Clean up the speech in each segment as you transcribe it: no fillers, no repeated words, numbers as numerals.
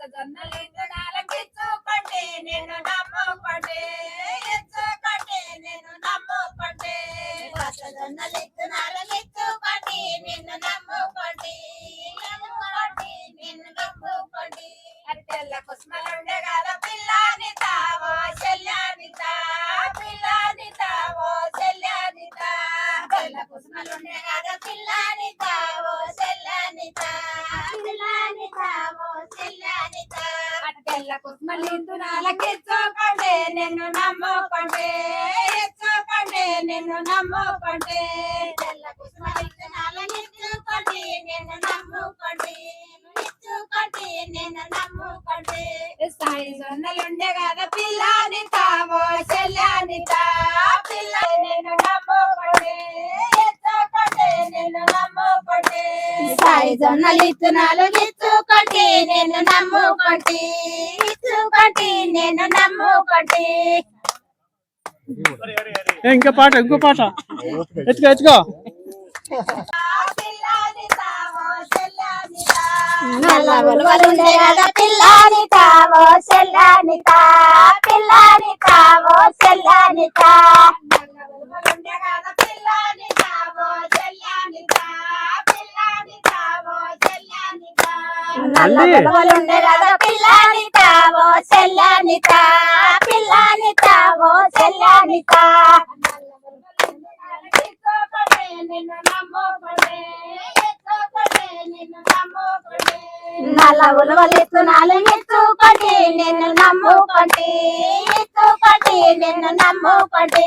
పచ్చజొన్నలు నాలకిచ్చుకోండి నేను నమ్ముకోండి ఇచ్చుకోండి నేను నమ్ముకోండి పచ్చజొన్నలు నాలకిచ్చుకోండి నిన్ను నమ్ముకోండి నమ్ముకోండి నిన్ను నమ్ముకోండి తెల్ల కుస్మలుండే కదా పిల్లాని తావో చెల్లాని తా పిల్లాని తావో చెల్లాని తా తెల్ల కుస్మలుండే కదా పిల్లాని తావో చెల్లాని తా పిల్లాని తావో చెల్లాని తా తెల్ల కుస్మలిందు నాలకిచ్చుకోండి నిన్ను నమ్ముకోండి ఇచ్చుకోండి నిన్ను నమ్ముకోండి తెల్ల కుస్మలిందు నాలకిచ్చుకోండి నిన్ను నమ్ముకోండి ఇచ్చుకోండి నిన్ను నమ్ముకోండి సాయి జొన్నలుండే కదా పిల్లాని తావో చెల్లాని తా పిల్లని నిన్ను నమ్ముకోండి ఇచ్చుకోండి నిన్ను నమ్ముకోండి సాయి జొన్నలు ఇత్తనాలు ఇచ్చుకోండి నిన్ను నమ్ముకోండి ఇచ్చుకోండి నిన్ను నమ్ముకోండి ఇంకో పాట ఎత్తుకో ఎత్తుకో నల్ల ఉలువలుండే కదా పిల్లాని తావో చెల్లాని తా పిల్లాని తావో చెల్లాని తా నల్ల ఉలువలుండే కదా పిల్లాని తావో చెల్లాని తా పిల్లాని తావో చెల్లాని తా నల్ల ఉలువలుండే కదా పిల్లాని తావో చెల్లాని తా పిల్లాని తావో చెల్లాని తా నల్ల ఉలవలెత్తునాలు ఎత్తుకోండి నిన్ను నమ్ముకోండి ఎత్తుకోండి నిన్ను నమ్ముకోండి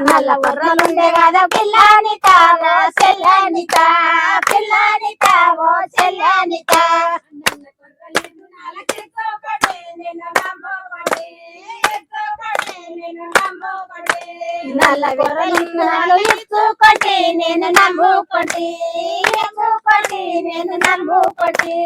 నల్ల బుర్రలుండే కదా పిల్లాని తావో చెల్లాని తా పిల్లాని తావో చెల్లాని తా నల్ల గొర్రెలు ఇచ్చుకోండి నేను నమ్ముకోండి ఇచ్చుకోండి నేను నమ్ముకోండి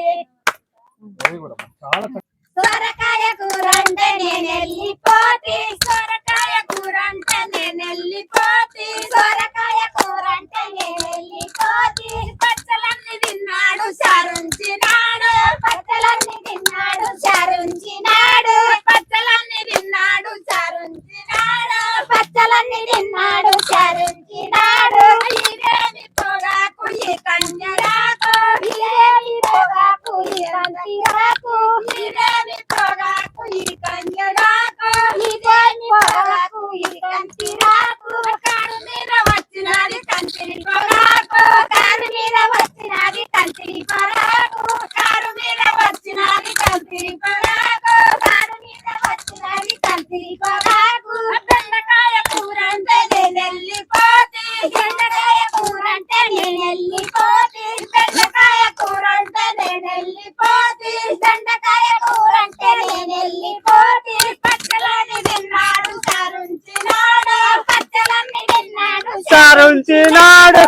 సొరకాయ కూర అంటే నేను వెళ్ళిపోతే సొరకాయ కూర అంటే నేను వెళ్ళిపోతే సొరకాయ కూర అంటే నేను వెళ్ళిపోతే పచ్చలన్నీ తిన్నాడు చారుంచినాడు పచ్చలన్నీ తిన్నాడు చారుంచినాడు పచ్చలన్నీ తిన్నాడు చారుంచినాడు పచ్చలన్నీ తిన్నాడు చారుంచినాడు ఇదేమి పొగాకు ఈ కన్యరాకు ఇదేమి పొగాకు ఈ కంచిరాకు ఇదేమి పొగాకు ఈ కన్యరాకు ఇదేమి పొగాకు ఈ కంచిరాకు కారు మీద వచ్చినది కంచిరి పొగాకు కారు మీద వచ్చినది కంచిరి పొగాకు కారు మీద వచ్చినది కంచిరి పొగాకు కారు మీద వచ్చినది కంచిరి పొగాకు బెండకాయ కూర అంటే నేను వెళ్ళిపోతే బెండకాయ కూర అంటే నేను వెళ్ళిపోతే బెండకాయ కూర అంటే నేను వెళ్ళిపోతే బెండకాయ కూర అంటే నేను వెళ్ళిపోతే పచ్చలని తిన్నాడు చారుంచినాడు పచ్చలన్నీ తిన్నాడు చారుంచినాడు